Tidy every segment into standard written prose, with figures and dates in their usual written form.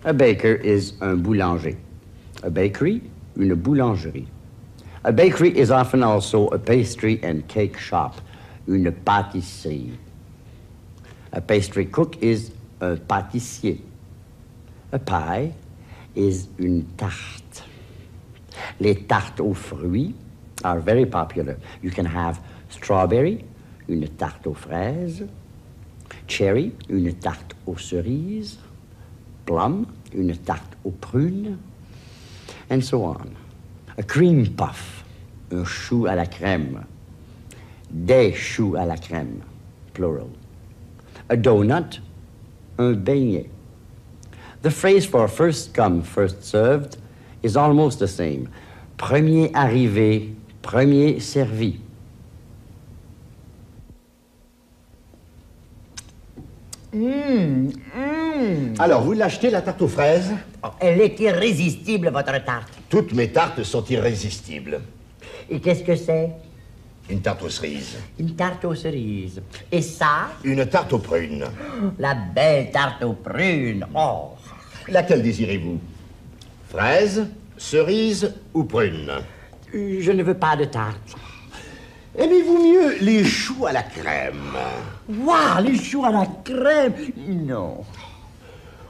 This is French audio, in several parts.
A baker is un boulanger. A bakery, une boulangerie. A bakery is often also a pastry and cake shop, une pâtisserie. A pastry cook is un pâtissier. A pie is une tarte. Les tartes aux fruits are very popular. You can have strawberry, une tarte aux fraises, cherry, une tarte aux cerises, plum, une tarte aux prunes, and so on. A cream puff, un chou à la crème, des choux à la crème, plural. A donut, un beignet. The phrase for first come, first served is almost the same. Premier arrivé, premier servi. Alors, vous l'achetez, la tarte aux fraises? Oh, elle est irrésistible, votre tarte. Toutes mes tartes sont irrésistibles. Et qu'est-ce que c'est? Une tarte aux cerises. Une tarte aux cerises. Et ça? Une tarte aux prunes. La belle tarte aux prunes. Oh! Laquelle désirez-vous? Fraises, cerises ou prunes? Je ne veux pas de tarte. Aimez-vous mieux les choux à la crème? Waouh, les choux à la crème? Non.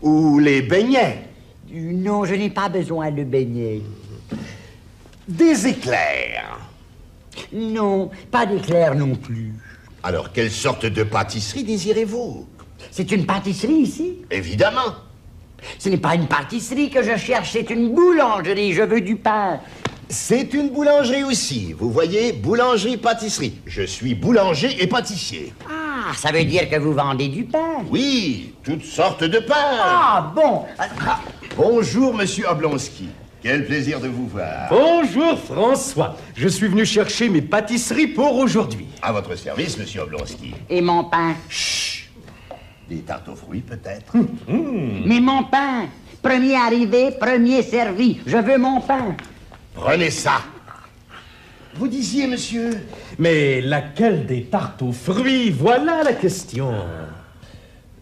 Ou les beignets? Non, je n'ai pas besoin de beignets. Des éclairs? Non, pas d'éclairs non plus. Alors, quelle sorte de pâtisserie désirez-vous? C'est une pâtisserie ici? Évidemment. Ce n'est pas une pâtisserie que je cherche, c'est une boulangerie. Je veux du pain. C'est une boulangerie aussi. Vous voyez, boulangerie-pâtisserie. Je suis boulanger et pâtissier. Ah, ça veut dire que vous vendez du pain? Oui, toutes sortes de pain. Ah, bon. Bonjour, monsieur Oblonsky. Quel plaisir de vous voir. Bonjour, François. Je suis venu chercher mes pâtisseries pour aujourd'hui. À votre service, monsieur Oblonsky. Et mon pain? Chut. Des tartes aux fruits, peut-être? Mais mon pain! Premier arrivé, premier servi. Je veux mon pain. Prenez ça. Vous disiez, monsieur? Mais laquelle des tartes aux fruits? Voilà la question.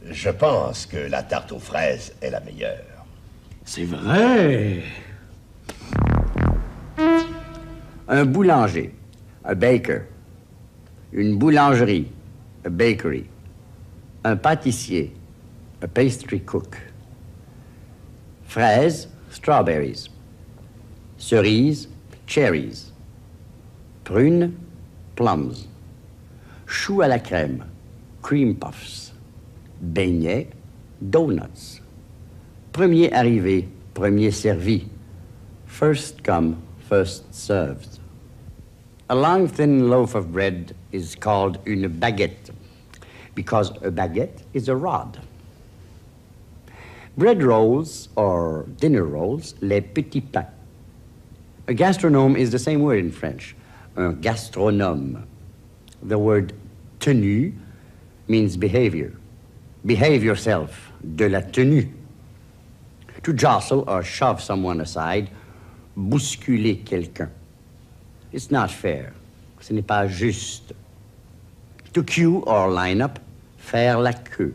Je pense que la tarte aux fraises est la meilleure. C'est vrai. Un boulanger, a baker. Une boulangerie, a bakery. Un pâtissier, a pastry cook. Fraises, strawberries. Cerises, cherries. Prunes, plums. Choux à la crème, cream puffs. Beignets, donuts. Premier arrivé, premier servi. First come, first served. A long, thin loaf of bread is called une baguette because a baguette is a rod. Bread rolls, or dinner rolls, les petits pains. A gastronome is the same word in French, un gastronome. The word tenue means behavior. Behave yourself, de la tenue. To jostle or shove someone aside, bousculer quelqu'un. It's not fair. Ce n'est pas juste. To queue or line up, faire la queue.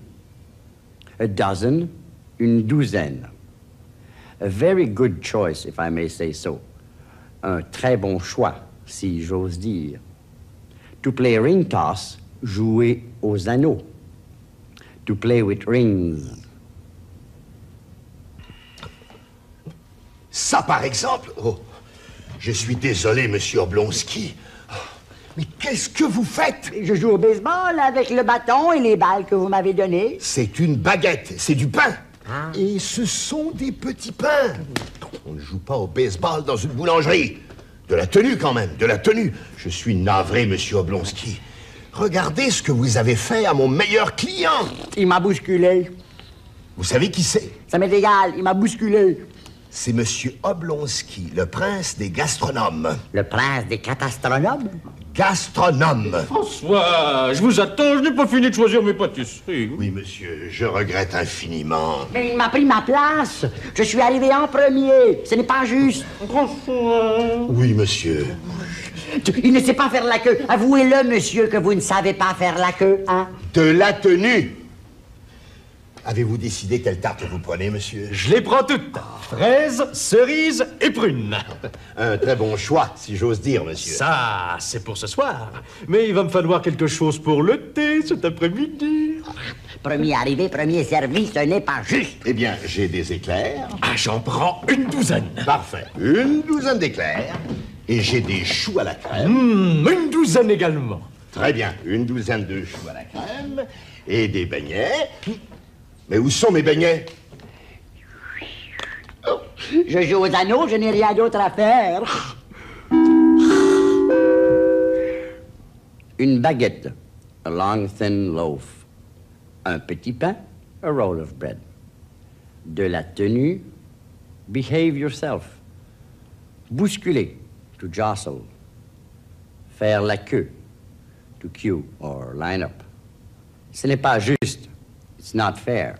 A dozen, une douzaine. A very good choice, if I may say so. Un très bon choix, si j'ose dire. To play ring toss, jouer aux anneaux. To play with rings. Ça, par exemple? Oh, je suis désolé, monsieur Oblonsky. Oh, mais qu'est-ce que vous faites? Je joue au baseball avec le bâton et les balles que vous m'avez données. C'est une baguette, c'est du pain. Ah. Et ce sont des petits pains. On ne joue pas au baseball dans une boulangerie. De la tenue, quand même, de la tenue. Je suis navré, monsieur Oblonsky. Regardez ce que vous avez fait à mon meilleur client. Il m'a bousculé. Vous savez qui c'est? Ça m'est égal, il m'a bousculé. C'est monsieur Oblonsky, le prince des gastronomes. Le prince des catastronomes? Gastronome. François, je vous attends, je n'ai pas fini de choisir mes pâtisseries. Oui, monsieur, je regrette infiniment. Mais il m'a pris ma place. Je suis arrivé en premier. Ce n'est pas juste. François. Oui, monsieur. Il ne sait pas faire la queue. Avouez-le, monsieur, que vous ne savez pas faire la queue, hein? De la tenue. Avez-vous décidé quelle tarte vous prenez, monsieur? Je les prends toutes. Fraises, cerises et prunes. Un très bon choix, si j'ose dire, monsieur. Ça, c'est pour ce soir. Mais il va me falloir quelque chose pour le thé cet après-midi. Premier arrivé, premier servi, ce n'est pas juste. Eh bien, j'ai des éclairs. Ah, j'en prends une douzaine. Parfait. Une douzaine d'éclairs. Et j'ai des choux à la crème. Une douzaine également. Très bien. Une douzaine de choux à la crème. Et des beignets. Mais où sont mes beignets? Je joue aux anneaux, je n'ai rien d'autre à faire. Une baguette, a long thin loaf. Un petit pain, a roll of bread. De la tenue, behave yourself. Bousculer, to jostle. Faire la queue, to queue or line up. Ce n'est pas juste. It's not fair.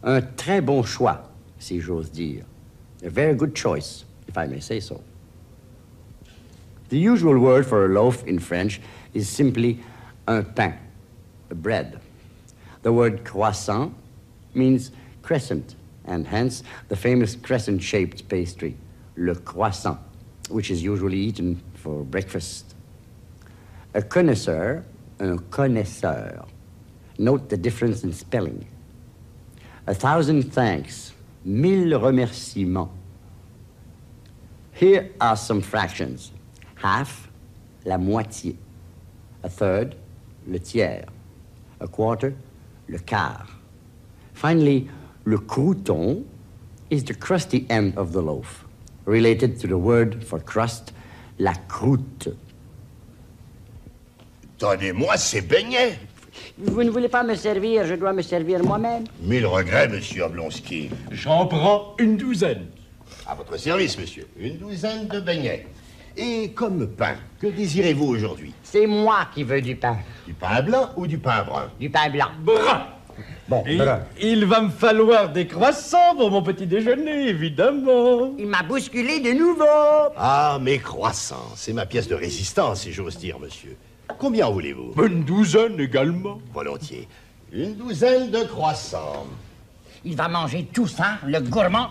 Un très bon choix, si j'ose dire. A very good choice, if I may say so. The usual word for a loaf in French is simply un pain, a bread. The word croissant means crescent, and hence the famous crescent-shaped pastry, le croissant, which is usually eaten for breakfast. A connoisseur, un connaisseur. Note the difference in spelling. 1,000 thanks, 1000 remerciements. Here are some fractions. Half, la moitié. A third, le tiers. A quarter, le quart. Finally, le crouton is the crusty end of the loaf, related to the word for crust, la croûte. Donnez-moi ces beignets. Vous ne voulez pas me servir, je dois me servir moi-même. Mille regrets, monsieur Oblonsky. J'en prends une douzaine. À votre service, monsieur. Une douzaine de beignets. Et comme pain, que désirez-vous aujourd'hui? C'est moi qui veux du pain. Du pain blanc ou du pain brun? Du pain blanc. Brun. Bon, Et brun. il va me falloir des croissants pour mon petit déjeuner, évidemment. Il m'a bousculé de nouveau. Ah, mes croissants. C'est ma pièce de résistance, si j'ose dire, monsieur. Combien en voulez-vous? Une douzaine également. Volontiers. Une douzaine de croissants. Il va manger tout ça, le gourmand.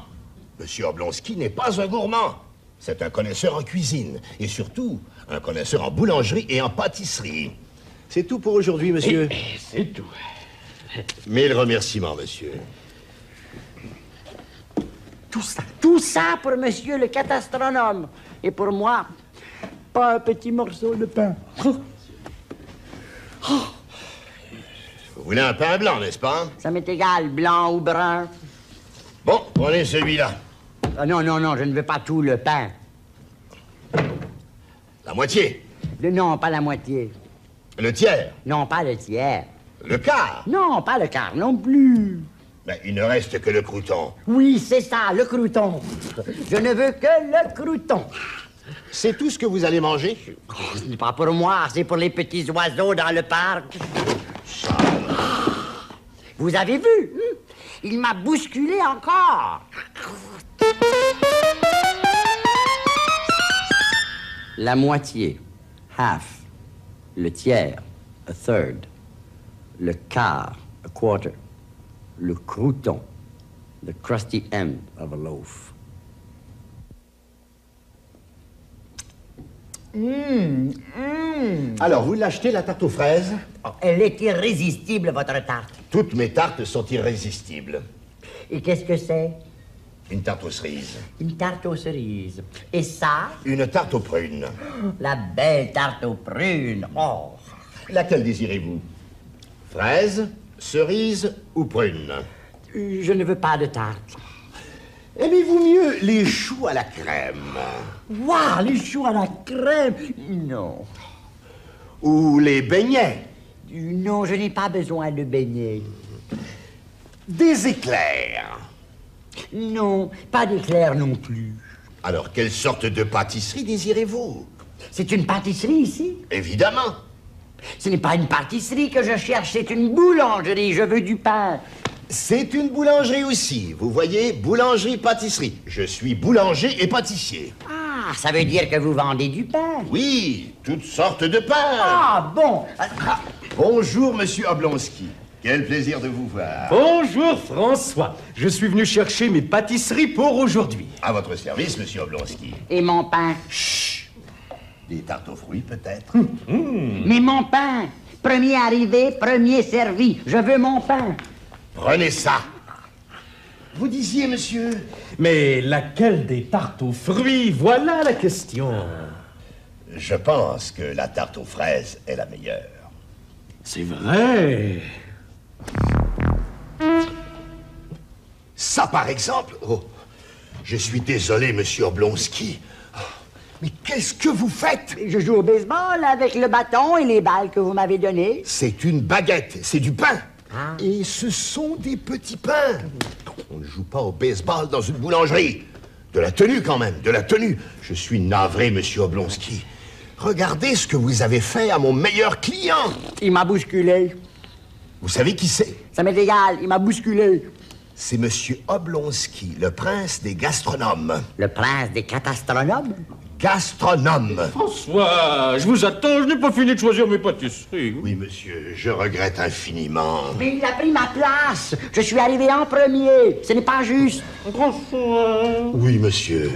Monsieur Oblonsky n'est pas un gourmand. C'est un connaisseur en cuisine. Et surtout, un connaisseur en boulangerie et en pâtisserie. C'est tout pour aujourd'hui, monsieur. C'est tout. Mille remerciements, monsieur. Tout ça pour monsieur le catastronome. Et pour moi, pas un petit morceau de pain. Vous voulez un pain blanc, n'est-ce pas? Ça m'est égal, blanc ou brun. Bon, prenez celui-là. Ah non, non, non, je ne veux pas tout le pain. La moitié. Non, pas la moitié. Le tiers. Non, pas le tiers. Le quart. Non, pas le quart non plus. Mais il ne reste que le crouton. Oui, c'est ça, le crouton. Je ne veux que le crouton. C'est tout ce que vous allez manger? Oh, ce n'est pas pour moi, c'est pour les petits oiseaux dans le parc. Vous avez vu? Il m'a bousculé encore. La moitié, half. Le tiers, a third. Le quart, a quarter. Le crouton, the crusty end of a loaf. Alors, vous l'achetez, la tarte aux fraises? Elle est irrésistible, votre tarte. Toutes mes tartes sont irrésistibles. Et qu'est-ce que c'est? Une tarte aux cerises. Une tarte aux cerises. Et ça? Une tarte aux prunes. La belle tarte aux prunes. Oh! Laquelle désirez-vous? Fraises, cerises ou prunes? Je ne veux pas de tarte. Aimez-vous mieux les choux à la crème? Waouh, les choux à la crème. Non. Ou les beignets? Non, je n'ai pas besoin de beignets. Des éclairs? Non, pas d'éclairs non plus. Alors, quelle sorte de pâtisserie désirez-vous? C'est une pâtisserie ici? Évidemment. Ce n'est pas une pâtisserie que je cherche, c'est une boulangerie. Je veux du pain. C'est une boulangerie aussi. Vous voyez, boulangerie-pâtisserie. Je suis boulanger et pâtissier. Ah, ça veut dire que vous vendez du pain. Oui, toutes sortes de pain. Ah, bon. Bonjour, monsieur Oblonsky. Quel plaisir de vous voir. Bonjour François. Je suis venu chercher mes pâtisseries pour aujourd'hui. À votre service, monsieur Oblonsky. Et mon pain? Chut. Des tartes aux fruits, peut-être. Mais mon pain! Premier arrivé, premier servi. Je veux mon pain. Prenez ça. Vous disiez, monsieur? Mais laquelle des tartes aux fruits? Voilà la question. Je pense que la tarte aux fraises est la meilleure. C'est vrai. Ça, par exemple? Oh, je suis désolé, monsieur Oblonsky. Oh, mais qu'est-ce que vous faites? Je joue au baseball avec le bâton et les balles que vous m'avez données. C'est une baguette, c'est du pain. Et ce sont des petits pains. On ne joue pas au baseball dans une boulangerie. De la tenue, quand même, de la tenue. Je suis navré, monsieur Oblonsky. Regardez ce que vous avez fait à mon meilleur client. Il m'a bousculé. Vous savez qui c'est? Ça m'est égal, il m'a bousculé. C'est monsieur Oblonsky, le prince des gastronomes. Le prince des catastronomes? Gastronome. François, je vous attends, je n'ai pas fini de choisir mes pâtisseries. Oui, monsieur, je regrette infiniment. Mais il a pris ma place. Je suis arrivé en premier. Ce n'est pas juste. François. Oui, monsieur.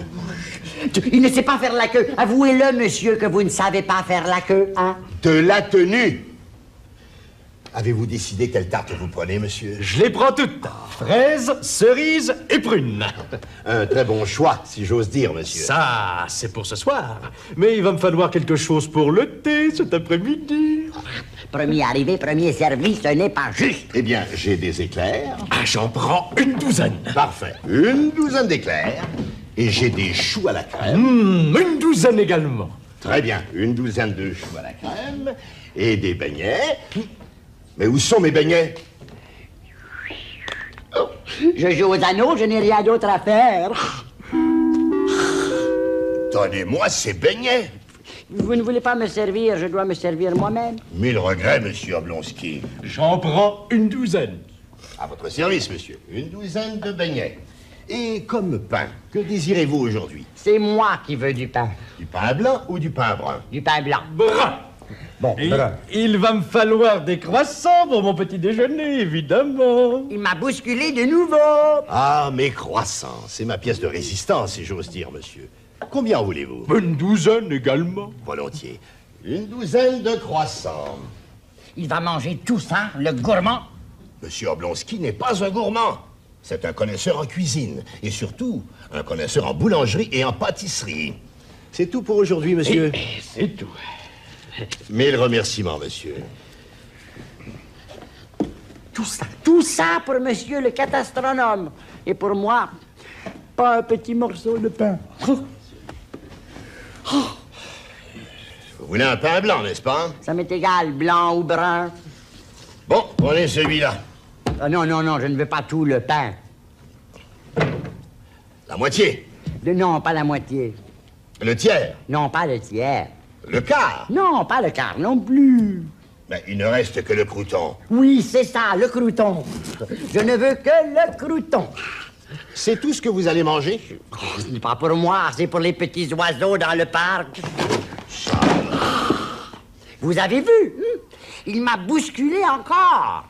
Il ne sait pas faire la queue. Avouez-le, monsieur, que vous ne savez pas faire la queue, hein? De la tenue. Avez-vous décidé quelle tarte vous prenez, monsieur? Je les prends toutes. Fraises, cerises et prunes. Un très bon choix, si j'ose dire, monsieur. Ça, c'est pour ce soir. Mais il va me falloir quelque chose pour le thé cet après-midi. Premier arrivé, premier servi, ce n'est pas juste. Eh bien, j'ai des éclairs. Ah, j'en prends une douzaine. Parfait. Une douzaine d'éclairs. Et j'ai des choux à la crème. Une douzaine également. Très bien. Une douzaine de choux à la crème. Et des beignets. Mais où sont mes beignets? Je joue aux anneaux, je n'ai rien d'autre à faire. Donnez-moi ces beignets. Vous ne voulez pas me servir, je dois me servir moi-même. Mille regrets, monsieur Oblonsky. J'en prends une douzaine. À votre service, monsieur. Une douzaine de beignets. Et comme pain, que désirez-vous aujourd'hui? C'est moi qui veux du pain. Du pain blanc ou du pain brun? Du pain blanc. Brun. Bon, Il va me falloir des croissants pour mon petit déjeuner, évidemment. il m'a bousculé de nouveau. Ah, mes croissants. C'est ma pièce de résistance, si j'ose dire, monsieur. Combien en voulez-vous? Une douzaine également. Volontiers. Une douzaine de croissants. Il va manger tout ça, le gourmand. Monsieur Oblonsky n'est pas un gourmand. C'est un connaisseur en cuisine. Et surtout, un connaisseur en boulangerie et en pâtisserie. C'est tout pour aujourd'hui, monsieur. C'est tout. Mille remerciements, monsieur. Tout ça pour monsieur le catastronome. Et pour moi, pas un petit morceau de pain. Vous voulez un pain blanc, n'est-ce pas? Ça m'est égal, blanc ou brun. Bon, prenez celui-là. Ah non, non, non, je ne veux pas tout le pain. La moitié. Non, pas la moitié. Le tiers. Non, pas le tiers. Le quart. Non, pas le quart non plus. Mais il ne reste que le crouton. Oui, c'est ça, le crouton. Je ne veux que le crouton. C'est tout ce que vous allez manger? Oh, ce n'est pas pour moi, c'est pour les petits oiseaux dans le parc. Vous avez vu? Il m'a bousculé encore.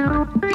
Thank you.